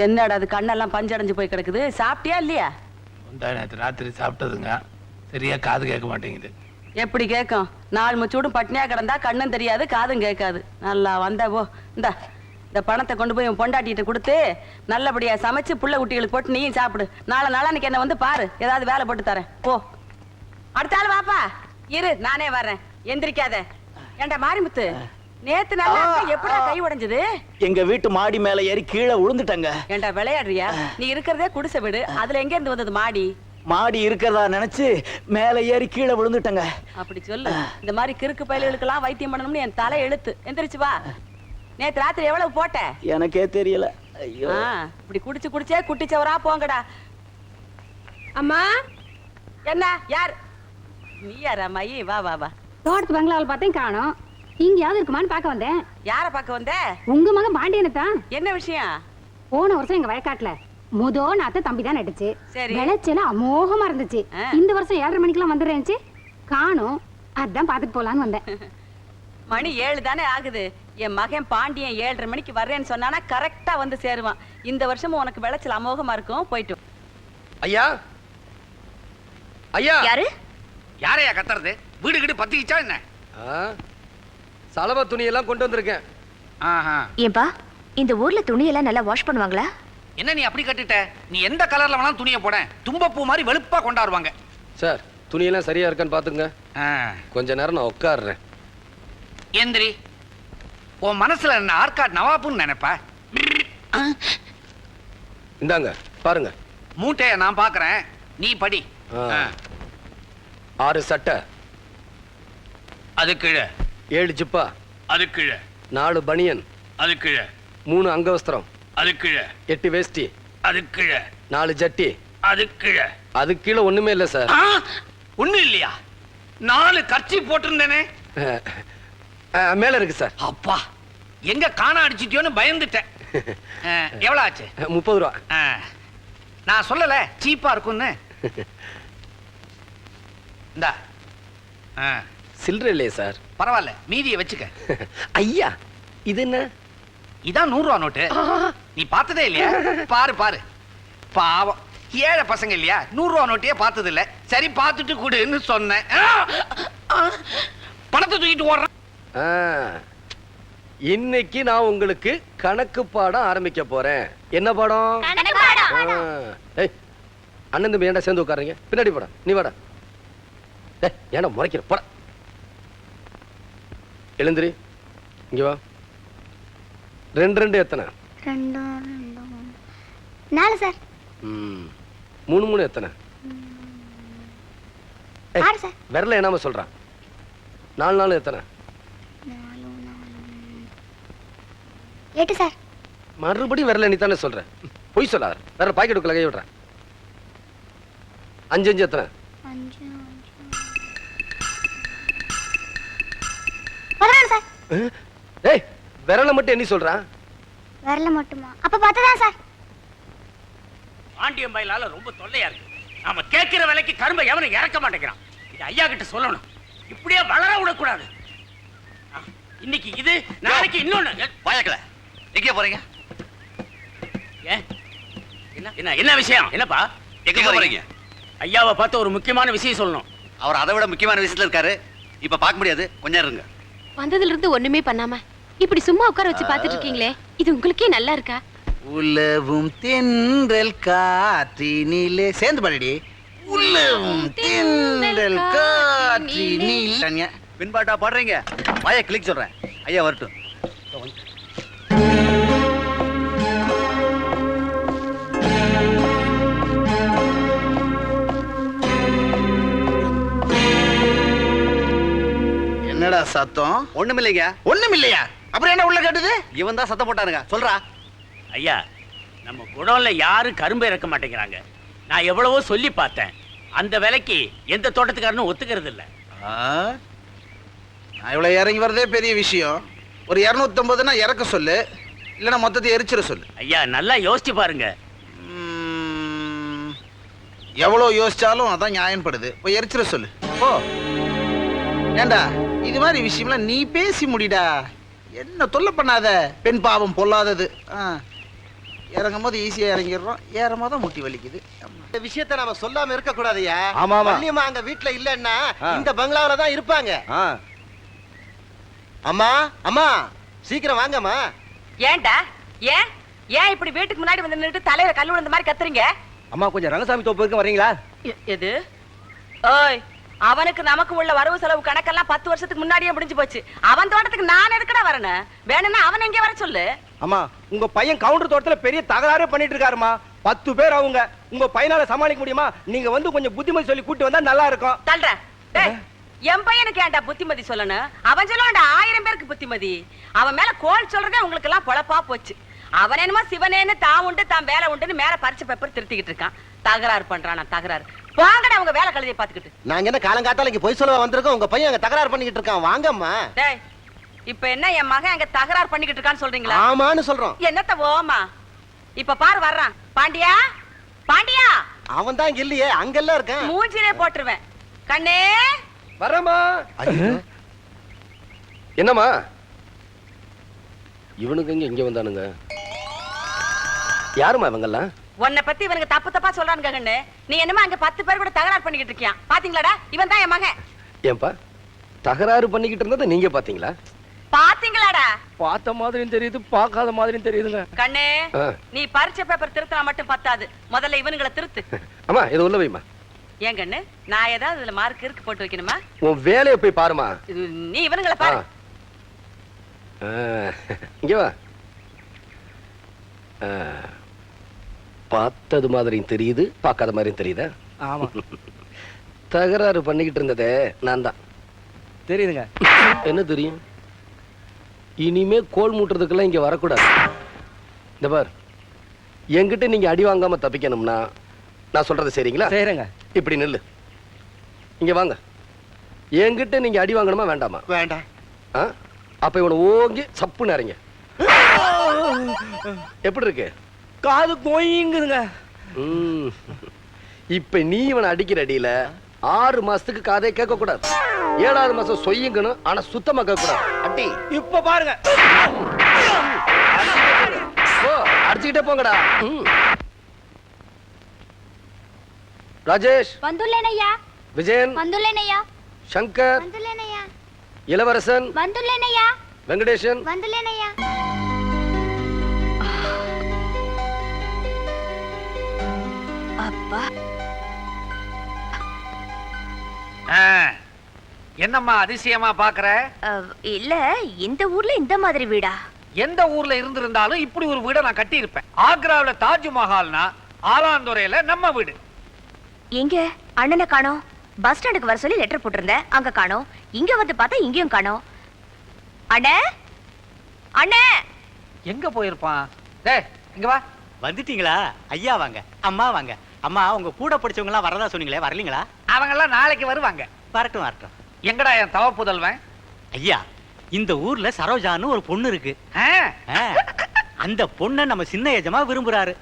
என்னடா அது கண்ணெல்லாம் பஞ்சடைஞ்சு போய் கிடக்குது? சாப்பிட்டியா இல்லையா? நேற்று ராத்திரி சாப்பிட்டதுங்க, சரியா காது கேட்க மாட்டேங்குது. எப்படி கேட்கும்? நாள் முச்சூடும் பட்னியா கிடந்தா கண்ணும் தெரியாது காதும் கேட்காது. நல்லா வந்த போ. இந்த பணத்தை கொண்டு போய் உன் பொண்டாட்டிகிட்ட கொடுத்து நல்லபடியா சமைச்சு புள்ள குட்டிகளுக்கு போட்டு நீயும் சாப்பிடு. நாளைக்கு என்ன வந்து பாரு, ஏதாவது வேலை போட்டு தரேன். போ. அடுத்த ஆள் வாப்பா. இரு, நானே வர்றேன். எந்திரிக்காத. ஏண்டா மாரிமுத்து, நேத்து நல்லா எப்படா கை உடைஞ்சது? எங்க வீட்டு மாடி மேல ஏறி கீழே விழுந்துட்டங்க. ஏண்டா விளையாடுறியா? நீ இருக்கிறதே குடிசை வீடு, அதுல எங்க இருந்து வந்தது மாடி? மாடி இருக்கிறதா நினைச்சு மேல ஏறி கீழே விழுந்துட்டங்க. அப்படி சொல்லு. இந்த மாதிரி கிறுக்கு பயலுகளுக்கெல்லாம் வைத்தியம் பண்ணணும்னு என் தலை எழுத்து. எந்திரிச்சு வா. நேத்து ராத்திரி எவ்வளவு போட்ட? எனக்கே தெரியல. ஐயோ, இப்படி குடிச்சே குட்டிச்சவரா போங்கடா. அம்மா, என்ன யார் நீ? யாரா மையி? வா வா வா. தோட்டத்து பங்களாவில் பார்த்தேன் காணோம். இங்கயாவது இருக்குமான்னு பார்க்க வந்தேன். யார பார்க்க வந்த? உங்க மகன் பாண்டியனத்தான். என்ன விஷயம்? போன வருஷம் எங்க வயக்காட்டுல நாத்த தம்பி தான் நட்டுச்சு. சரி. விளைச்சல அமோகமா இருந்துச்சு. இந்த வருஷம் 7:30 மணிக்கெல்லாம் வந்துருந்துச்சு. காணோம். அதான் பாத்துட்டு போலான்னு வந்தேன். மணி 7 தானே ஆகுது. என் மகன் பாண்டியன் 7:30 மணிக்கு வர்றேன்னு சொன்னானா கரெக்டா வந்து சேருவான். இந்த வருஷமும் உனக்கு விளைச்சல் அமோகமா இருக்கும். போயிட்டு. ஐயா, ஐயா. யாரு? யாரையா கத்துறது? வீடு கிட்ட பத்திக்கிச்சா என்ன? சலவை துணியெல்லாம் கொண்டு வந்திருக்கேன். ஏன்பா, இந்த ஊர்ல துணியெல்லாம் நல்லா வாஷ் பண்ணுவாங்களா? என்ன நீ அப்படி கட்டிட்ட? நீ எந்த கலர்ல வேணாலும் துணியை போட, தும்பப்பூ மாதிரி வெளுப்பா கொண்டாடுவாங்க. சார், துணியெல்லாம் சரியா இருக்கான்னு பாத்துங்க. கொஞ்ச நேரம் நான் உட்காடுறேன். எந்திரி. உன் மனசுல என்ன ஆர்காட் நவாப்புன்னு நினைப்ப? இந்தாங்க பாருங்க. மூட்டைய நான் பாக்குறேன், நீ படி. 6 சட்டை, அது கீழே 7 ஜிப்பா, அது கீழே 4 பனியன், அது கீழே 3 அங்கவஸ்திரம், அது கீழே 8 வேஷ்டி, அது கீழே 4 ஜட்டி, அது கீழே. அது கீழே ஒண்ணுமே இல்ல சார். ஒண்ணு இல்லையா? 4 கர்ச்சி போட்டிருந்தேனே. மேல இருக்கு சார். அப்பா, எங்க காண அடிச்சிட்டியோன்னு பயந்துட்டேன். எவ்வளவு ஆச்சு? 30 ரூபா. நான் சொல்லல சீப்பா இருக்கும்னு. இந்தா. சில்லறை இல்லையே சார். பரவாயில்ல, மீதியை வச்சுக்க. ஐயா, இது என்ன? இதான் 100 ரூபா நோட்டு. நீ பார்த்ததே இல்லையா? பாரு பாரு. பாவம், ஏழை பசங்க இல்லையா? 100 ரூபா நோட்டையே பார்த்தது இல்ல. சரி, பார்த்துட்டு கூடுன்னு சொன்னேன். பணத்தை தூக்கிட்டு ஓடுறேன். இன்னைக்கு நான் உங்களுக்கு கணக்கு பாடம் ஆரம்பிக்க போறேன். என்ன பாடம்? அண்ணன் தம்பி ஏன்டா சேர்ந்து உட்காருங்க? பின்னாடி போட. நீ வாடா. ஏன்டா முறைக்கிற? போட. எழுந்திரி. இங்க வா. 2 2 எத்தனை? 2 4 சார். 3 3 எத்தனை? 6 சார். விரல என்னாம சொல்றான். 4 4 எத்தனை? 8 சார். மறுபடியும் விரல நீ தானே சொல்ற. பொய் சொல்லாத. வேற பாக்கெட்டுக்குள்ள கை விடுறேன். 5 5 எத்தனை? 5 11 சார். ஏய், விரல மட்டும் என்ன சொல்றான்? விரல மட்டுமா? அப்ப 10 தான் சார். ஆண்டியம் பயிலால ரொம்ப தொல்லையா இருக்கு. நாம கேட்கிற விலைக்கு கரும்பை எவனும் இறக்க மாட்டேங்கிறான். இது ஐயா கிட்ட சொல்லணும். இப்படியே வளர விடக்கூடாது. இன்னைக்கு இது, நாளைக்கு இன்னொன்னு. பயக்கல. எங்க போறீங்க? என்ன என்ன விஷயம்? என்னப்பா எங்க போறீங்க? ஐயாவை பார்த்து ஒரு முக்கியமான விஷயம் சொல்லணும். அவர் அதை விட முக்கியமான விஷயத்துல இருக்காரு. இப்ப பார்க்க முடியாது, கொஞ்சம் இருங்க. வந்ததுல இருந்து ஒண்ணுமே பண்ணாம இப்படி சும்மா உட்கார வச்சு பாத்துட்டு இருக்கீங்களே, இது உங்களுக்கே நல்லா இருக்கா? உலவும் தென்றல் காற்றினிலே சேர்ந்து பாடிடி. உலவும் தென்றல் காற்றினிலே. பின்பாட்டா பாடுறீங்க? வாயை கிளிக் சொல்றேன். ஐயா வரட்டும். என்னடா சத்தம்? ஒண்ணுமில்லைங்க. ஒண்ணுமில்லையா? அப்புறம் என்ன உள்ள கேட்டது? இவன் தான் சத்தம் போட்டானுங்க. சொல்றா. ஐயா, நம்ம குடோன்ல யாரும் கரும்பு இறக்க மாட்டேங்கிறாங்க. நான் எவ்வளவோ சொல்லி பார்த்தேன். அந்த விலைக்கு எந்த தோட்டத்துக்காரனும் ஒத்துக்கிறது இல்ல. நான் இவ்வளவு இறங்கி வரதே பெரிய விஷயம். ஒரு 250னா இறக்க சொல்லு, இல்லைன்னா மொத்தத்தை எரிச்சிட சொல்லு. ஐயா, நல்லா யோசிச்சு பாருங்க. எவ்வளவு யோசிச்சாலும் அதான் நியாயப்படுது. போய் எரிச்சிட சொல்லு. ஓ, ஏண்டா இது மாதிரி விஷயம்லாம் நீ பேசி முடிடா. என்ன தொல்லை பண்ணாத. பெண் பாவம் பொல்லாதது. இறங்கும் போது ஈஸியா இறங்கிடுறோம், ஏறும் போது முட்டி வலிக்குது. இந்த விஷயத்தை நாம சொல்லாம இருக்க கூடாதுயா. ஆமா, ஆமா. வள்ளியம்மா அங்க வீட்டுல இல்லன்னா இந்த பங்களாவில தான் இருப்பாங்க. அம்மா அம்மா சீக்கிரம் வாங்கம்மா. ஏன்டா ஏன் ஏன் இப்படி வீட்டுக்கு முன்னாடி வந்து நின்னுட்டு தலையில கல் விழுந்த மாதிரி கத்துறீங்க? அம்மா கொஞ்சம் ரங்கசாமி தோப்பு வரைக்கும் வரீங்களா? எது? ஓய், அவனுக்கு நமக்கு உள்ள வரவு செலவு கணக்கெல்லாம் 10 வருஷத்துக்கு முன்னாடியே முடிஞ்சு போச்சு. அவன் தோட்டத்துக்கு நான் எதுக்குடா வரணும்? வேணும்னா அவன் எங்க வர சொல்லு. அம்மா உங்க பையன் கவுண்டர் தோட்டத்துல பெரிய தகராறே பண்ணிட்டு இருக்காருமா. 10 பேர் அவங்க. உங்க பையனால சமாளிக்க முடியுமா? நீங்க வந்து கொஞ்சம் புத்திமதி சொல்லி கூட்டி வந்தா நல்லா இருக்கும். தல்ற. டேய், என் பையனுக்கு ஏன்டா புத்திமதி சொல்லணும்? அவன் சொல்லுவான்டா 1000 பேருக்கு புத்திமதி. அவன் மேல கோல் சொல்றதே உங்களுக்கு எல்லாம் பொழப்பா போச்சு. அவன் என்னமோ சிவனேன்னு தான் உண்டு தான் வேலை உண்டுன்னு மேல பறிச்ச பேப்பர் திருத்திக்கிட்டு இருக்கான். தகராறு பண்றானா தகராறு. வாங்கடா உங்க வேலை கழுதியை பாத்துக்கிட்டு. நாங்க என்ன காலங்காத்தால இங்க போய் சொல்ல வந்திருக்கோம். உங்க பையன் அங்க தகராறு பண்ணிக்கிட்டு இருக்கான். வாங்கம்மா. டேய், இப்ப என்ன என் மகன் அங்க தகராறு பண்ணிக்கிட்டு இருக்கான்னு சொல்றீங்களா? ஆமான்னு சொல்றோம். என்னத்த ஓமா? இப்ப பாரு வர்றான். பாண்டியா பாண்டியா, அவன் தான் இங்க இல்லையே, அங்கெல்லாம் இருக்கான். மூஞ்சிலே போட்டுருவேன். கண்ணே வரமா. என்னம்மா இவனுக்கு இங்க வந்தானுங்க? யாருமா இவங்கெல்லாம்? உன்னை பத்தி இவனுக்கு தப்பு தப்பா சொல்றானுங்க கண்ணு. நீ என்னமா அங்க 10 பேர் கூட தகராறு பண்ணிக்கிட்டு இருக்கியான். பாத்தீங்களாடா? இவன் தான் என் மகன். ஏன்பா தகராறு பண்ணிக்கிட்டு இருந்ததை நீங்க பாத்தீங்களா? பாத்தீங்களாடா? பார்த்த மாதிரியும் தெரியுது, பார்க்காத மாதிரியும் தெரியுதுங்க. கண்ணே, நீ பரிச்சை பேப்பர் திருத்தினா மட்டும் பத்தாது. முதல்ல இவனுங்களை திருத்து. அம்மா இது உள்ள வைமா. ஏன் கண்ணு, நான் ஏதாவது இதுல மார்க் இருக்கு போட்டு வைக்கணுமா? உன் வேலையை போய் பாருமா. நீ இவனுங்களை பாரு. இங்க வா. பார்த்தது மாதிரியும் தெரியுது, பார்க்காத மாதிரியும் தெரியுதா? ஆமா. தகராறு பண்ணிக்கிட்டு இருந்ததே நான் தான். தெரியுதுங்க. என்ன தெரியும்? இனிமே கோல் மூட்டுறதுக்கெல்லாம் இங்க வரக்கூடாது. இந்த பார், என்கிட்ட நீங்க அடி வாங்காம தப்பிக்கணும்னா நான் சொல்றது சரிங்களா? சரிங்க. இப்படி நில்லு. இங்க வாங்க. என்கிட்ட நீங்க அடி வாங்கணுமா வேண்டாமா? வேண்டாம். அப்ப இவனை ஓங்கி சப்புன்னு இறங்க. எப்படி இருக்கு? காது கோயிங்குதுங்க. இப்ப நீ இவனை அடிக்கிற அடியில 6 மாசத்துக்கு காதே கேட்க கூடாது. 7வது மாசம் சொய்யுங்கணும், ஆனா சுத்தமா கேட்க கூடாது. அடி இப்ப பாருங்க. அடிச்சுக்கிட்டே போங்கடா. ராஜேஷ் வந்துள்ளேனையா. விஜயன் வந்துள்ளேனையா. சங்கர் வந்துள்ளேனையா. இளவரசன் வந்துள்ளேனையா. வெங்கடேசன் வந்துள்ளேனையா. அப்பா என்னம்மா அதிசயமா பாக்குற? இல்ல, இந்த ஊர்ல இந்த மாதிரி வீடா? எந்த ஊர்ல இருந்திருந்தாலும் இப்படி ஒரு வீட நான் கட்டி இருப்பேன். ஆக்ராவில தாஜ்மஹால்னா ஆலாந்துறையில நம்ம வீடு. எங்க அண்ணனை காணோம்? பஸ் ஸ்டாண்டுக்கு வர சொல்லி லெட்டர் போட்டிருந்தேன், அங்க காணோம். இங்க வந்து பார்த்தா இங்கேயும் காணோம். அண்ணே அண்ணே எங்க போயிருப்பான்? டேய் இங்க வா. வந்துட்டீங்களா? ஐயா வாங்க, அம்மா வாங்க. அம்மா உங்க கூட படிச்சவங்க எல்லாம் வரதா சொன்னீங்களே, வரலீங்களா? அவங்க எல்லாம் நாளைக்கு வருவாங்க. வரட்டும் வரட்டும். எங்கடா என் தவ புதல்வன்? ஐயா, இந்த ஊர்ல சரோஜான்னு ஒரு பொண்ணு இருக்கு. அந்த பொண்ணை நம்ம சின்ன எஜமா விரும்புறாரு.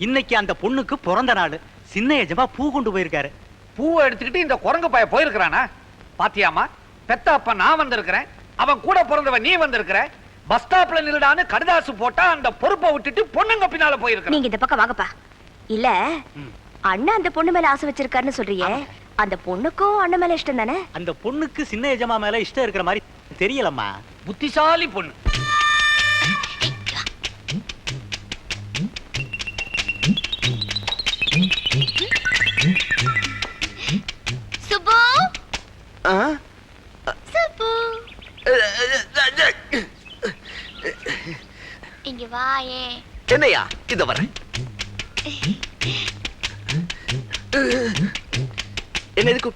இன்னைக்கு அந்த பொண்ணுக்கு பிறந்த நாள். சின்ன எஜமா பூ கொண்டு போயிருக்காரு. பூவை எடுத்துக்கிட்டு இந்த குரங்கு பைய போயிருக்கிறானா? பாத்தியாமா, பெத்த அப்ப நான் வந்திருக்கிறேன், அவன் கூட பிறந்தவன் நீ வந்திருக்கிற. பஸ் ஸ்டாப்ல நில்லுடான்னு கடிதாசு போட்டா அந்த பொறுப்பை விட்டுட்டு பொண்ணுங்க பின்னால போயிருக்க. நீங்க இந்த பக்கம் வாங்கப்பா. இல்ல, அண்ணா அந்த பொண்ணு மேல ஆசை வச்சிருக்காருன்னு சொல்றீங்க. அந்த பொண்ணுக்கும் அண்ணன் மேல இஷ்டம் தானே? அந்த பொண்ணுக்கு சின்ன எஜமா மேல இஷ்டம் இருக்கிற மாதிரி தெரியலம்மா. புத்திசாலி பொண்ணு. சுப்பு சுப்பு இங்க வாயே. என்னையா இத வரேன். என்ன எதுக்கு?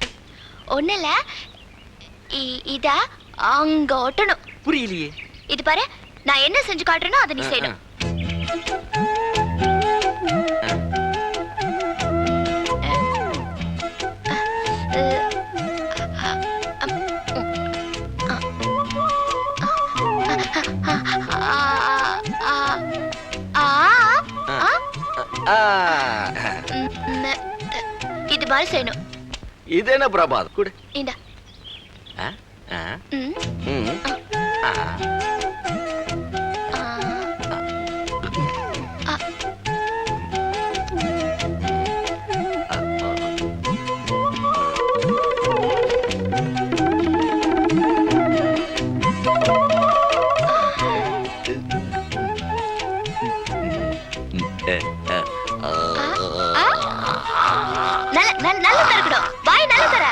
ஒண்ணுல இத அங்க ஒட்டணும். புரியலையே. இது பாரு, நான் என்ன செஞ்சு காட்டுறேனோ அதை நீ செய்யணும். இது மாதிரி செய்யணும். இது என்ன பிரபாத் கூட இந்த நல்ல தரக்கணும் வாய் நல்ல தர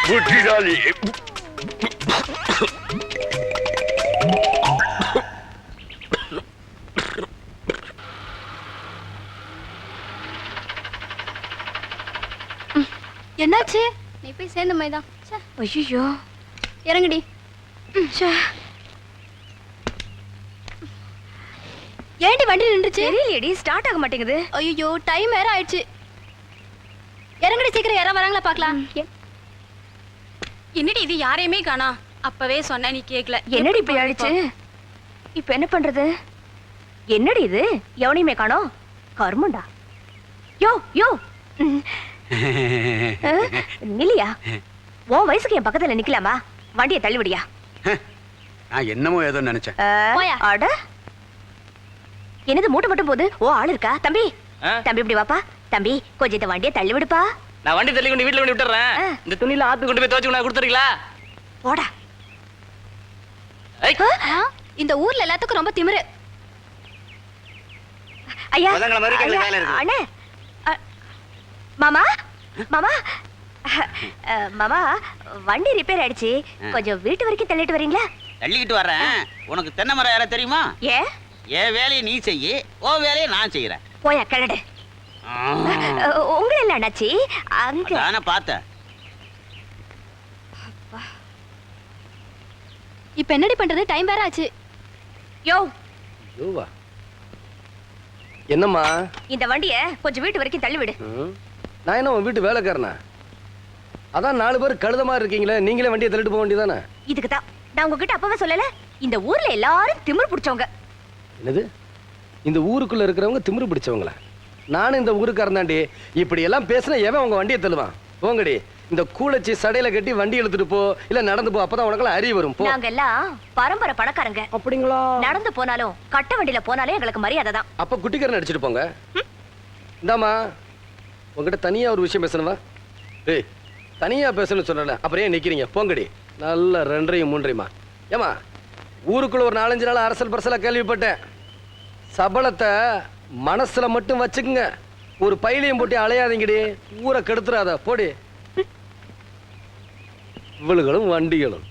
புத்திசாலி. என்னாச்சு நீ போய் சேர்ந்த மாதிரிதான் ஐயோ இறங்குடி ஏண்டி வண்டி நின்றுச்சு தெரியலையடி ஸ்டார்ட் ஆக மாட்டேங்குது ஐயோ டைம் வேற ஆயிடுச்சு இறங்குடி சீக்கிரம் யாரா வராங்களா பாக்கலாம் என்னடி இது யாரையுமே காணா அப்பவே சொன்ன நீ கேக்கல என்னடி இப்படி ஆயிடுச்சு இப்ப என்ன பண்றது என்னடி இது எவனையுமே காணோம் கர்மண்டா யோ யோ நில்லியா உன் வயசுக்கு என் பக்கத்துல நிக்கலாமா வண்டியை தள்ளிவிடியா நான் என்னமோ ஏதோ நினைச்சேன் அட என்னது மூட்டை மட்டும் போகுது ஓ ஆள் இருக்கா தம்பி தம்பி இப்படி வாப்பா தம்பி கொஞ்சம் இந்த வண்டியை தள்ளி விடுப்பா நான் வண்டி தள்ளி கொண்டு வீட்டுல கொண்டு விட்டுறேன் இந்த துணியில ஆத்து கொண்டு போய் துவச்சு கொடுத்துறீங்களா போடா இந்த ஊர்ல எல்லாத்துக்கும் ரொம்ப திமிரு ஐயா அண்ணே மாமா மாமா மாமா வண்டி ரிப்பேர் ஆயிடுச்சு கொஞ்சம் வீட்டு வரைக்கும் தள்ளிட்டு வரீங்களா தள்ளிக்கிட்டு வர்றேன் உனக்கு தென்னை மரம் யார தெரியுமா ஏ என் வேலையை நீ செய்யி ஓ வேலையை நான் செய்யறேன் போயா கிளடு உங்களை இல்ல அண்ணாச்சி அங்க நானே பார்த்தேன் இப்ப என்னடி பண்றது டைம் வேற ஆச்சு யோ யோவா. என்னம்மா இந்த வண்டிய கொஞ்சம் வீட்டு வரைக்கும் தள்ளி விடு நான் என்ன உன் வீட்டு வேலைக்காரனா? அதான் 4 பேர் கழுத மாதிரி இருக்கீங்களே, நீங்களே வண்டியை தள்ளிட்டு போக வேண்டியதானே? இதுக்கு தான் நான் உங்ககிட்ட அப்பவே சொல்லல, இந்த ஊர்ல எல்லாரும் திமிரு பிடிச்சவங்க. என்னது? இந்த ஊருக்குள்ள இருக்கிறவங்க திமிரு பிடிச்சவங்களா? நானும் இந்த ஊருக்காரன் தாண்டி. இப்படி எல்லாம் பேசினா எவன் உங்க வண்டியை தள்ளுவான்? போங்கடி, இந்த கூலச்சி சடையில கட்டி வண்டி எடுத்துட்டு போ, இல்ல நடந்து போ, அப்பதான் உனக்கு அறிவு வரும். போ. நாங்க எல்லாம் பரம்பரை பணக்காரங்க. அப்படிங்களா? நடந்து போனாலும் கட்ட வண்டியில போனாலே எங்களுக்கு மரியாதை தான். அப்ப குட்டிக்காரன் அடிச்சிட்டு போங்க. இந்தாமா, உங்ககிட்ட தனியா ஒரு விஷயம் பேசணுமா? ஏய், தனியா பேசணும்னு சொன்னல, அப்புறம் ஏன் நிக்கிறீங்க? போங்கடி. நல்ல 2 3 ஏமா, ஊருக்குள்ள ஒரு 4 5 நாள் அரசல் பரசலா கேள்விப்பட்டேன். சபலத்தை மனசுல மட்டும் வச்சுக்குங்க, ஒரு பையிலையும் போட்டு அலையாதீங்கடி, ஊரை கெடுத்துறாத. போடி. இவளுகளும் வண்டிகளும்.